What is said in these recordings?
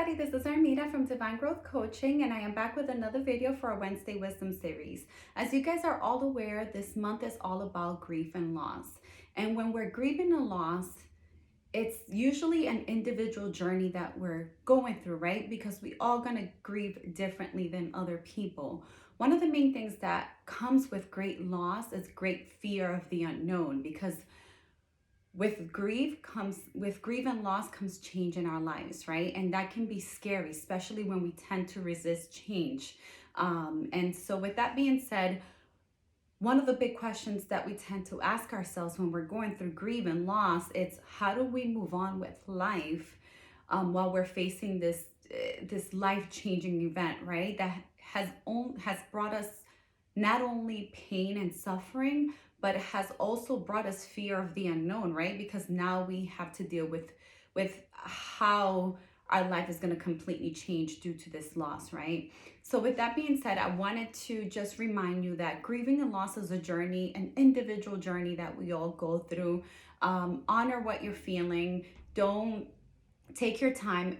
everybody, this is Armida from Divine Growth Coaching, and I am back with another video for our Wednesday Wisdom series. As you guys are all aware, this month is all about grief and loss. And when we're grieving a loss, it's usually an individual journey that we're going through, right? Because we all gonna grieve differently than other people. One of the main things that comes with great loss is great fear of the unknown, because with grief and loss comes change in our lives, right? And that can be scary, especially when we tend to resist change. And so with that being said, one of the big questions that we tend to ask ourselves when we're going through grief and loss, it's how do we move on with life while we're facing this life-changing event, right? That has brought us not only pain and suffering, but it has also brought us fear of the unknown, right? Because now we have to deal with how our life is going to completely change due to this loss, right? So with that being said, I wanted to just remind you that grieving and loss is a journey, an individual journey that we all go through. Honor what you're feeling. Don't take your time.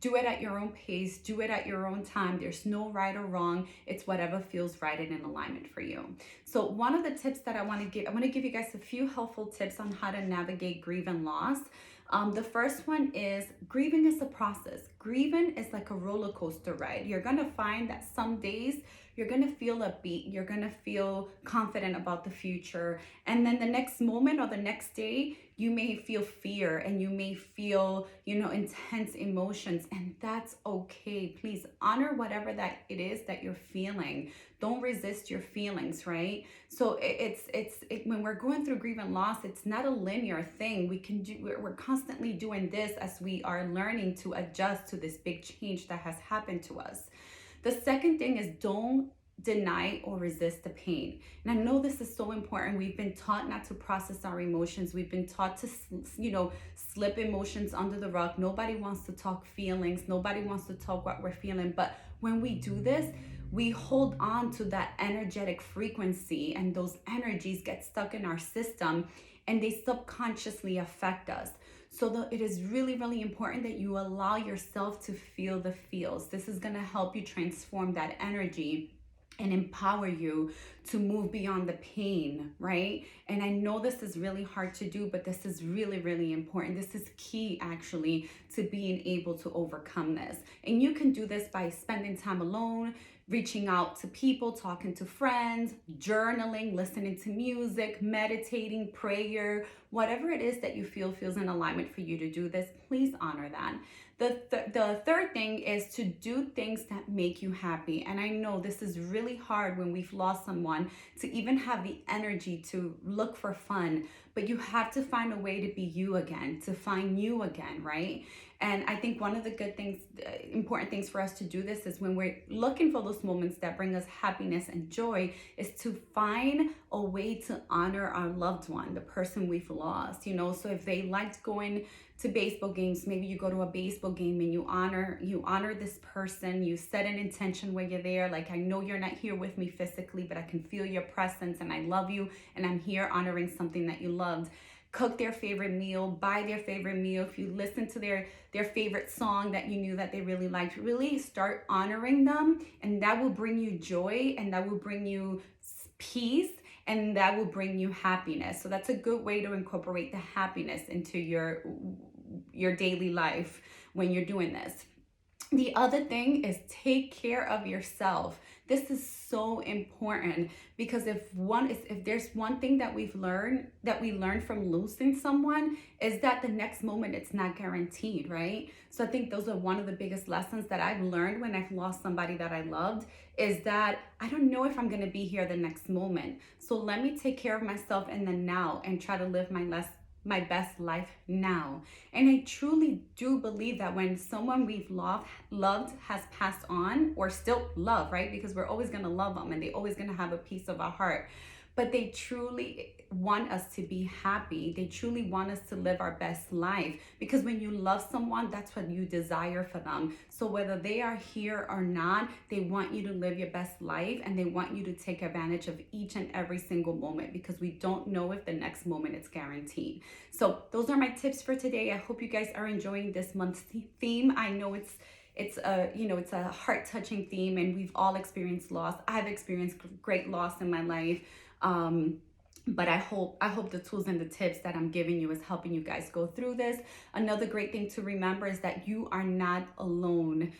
Do it at your own pace. Do it at your own time. There's no right or wrong. It's whatever feels right and in alignment for you. So one of the tips that I want to give you guys a few helpful tips on how to navigate grief and loss. The first one is grieving is a process. Grieving is like a roller coaster ride. You're going to find that some days you're going to feel upbeat. You're going to feel confident about the future. And then the next moment or the next day, you may feel fear and you may feel, intense emotions. And that's okay. Please honor whatever that it is that you're feeling. Don't resist your feelings, right? So when we're going through grief and loss, it's not a linear thing. We're constantly doing this as we are learning to adjust to this big change that has happened to us. The second thing is don't deny or resist the pain. And I know this is so important. We've been taught not to process our emotions. We've been taught to, slip emotions under the rug. Nobody wants to talk feelings. Nobody wants to talk what we're feeling. But when we do this, we hold on to that energetic frequency, and those energies get stuck in our system and they subconsciously affect us. So it is really, really important that you allow yourself to feel the feels. This is going to help you transform that energy and empower you to move beyond the pain, right? And I know this is really hard to do, but this is really, really important. This is key actually to being able to overcome this. And you can do this by spending time alone, reaching out to people, talking to friends, journaling, listening to music, meditating, prayer, whatever it is that you feel feels in alignment for you to do this, please honor that. The third thing is to do things that make you happy. And I know this is really hard when we've lost someone to even have the energy to look for fun, but you have to find a way to be you again, to find you again, right? And I think one of the good things, important things for us to do this is when we're looking for those moments that bring us happiness and joy, is to find a way to honor our loved one, the person we've lost, So if they liked going to baseball games, maybe you go to a baseball game and you honor this person, you set an intention where you're there. Like, I know you're not here with me physically, but I can feel your presence and I love you and I'm here honoring something that you loved. Cook their favorite meal, buy their favorite meal. If you listen to their favorite song that you knew that they really liked, really start honoring them, and that will bring you joy, and that will bring you peace, and that will bring you happiness. So that's a good way to incorporate the happiness into your daily life when you're doing this. The other thing is take care of yourself. This is so important, because if there's one thing that we learned from losing someone, is that the next moment it's not guaranteed, right? So I think those are one of the biggest lessons that I've learned when I've lost somebody that I loved, is that I don't know if I'm going to be here the next moment. So let me take care of myself in the now and try to live my best life now. And I truly do believe that when someone we've loved has passed on, or still love, right? Because we're always going to love them and they're always going to have a piece of our heart. But they truly, want us to be happy. They truly want us to live our best life, because when you love someone, that's what you desire for them. So whether they are here or not, they want you to live your best life, and they want you to take advantage of each and every single moment, because we don't know if the next moment is guaranteed. So those are my tips for today. I hope you guys are enjoying this month's theme. I know it's it's a heart-touching theme, and we've all experienced loss. I've experienced great loss in my life. But I hope the tools and the tips that I'm giving you is helping you guys go through this. Another great thing to remember is that you are not alone.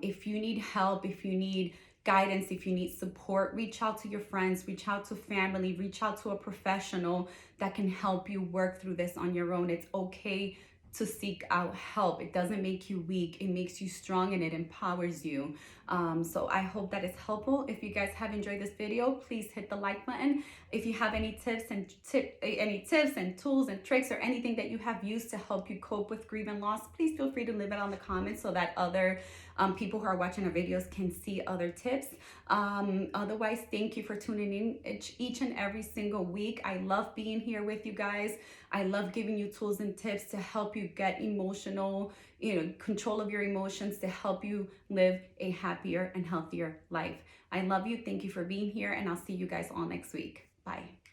If you need help, if you need guidance, if you need support, reach out to your friends, reach out to family, reach out to a professional that can help you work through this on your own. It's okay to seek out help. It doesn't make you weak, it makes you strong, and it empowers you. So I hope that it's helpful. If you guys have enjoyed this video, please hit the like button. If you have any tips and tools and tricks, or anything that you have used to help you cope with grief and loss, please feel free to leave it on the comments so that other people who are watching our videos can see other tips. Otherwise, thank you for tuning in each and every single week. I love being here with you guys. I love giving you tools and tips to help you get emotional, control of your emotions, to help you live a happier and healthier life. I love you. Thank you for being here, and I'll see you guys all next week. Bye.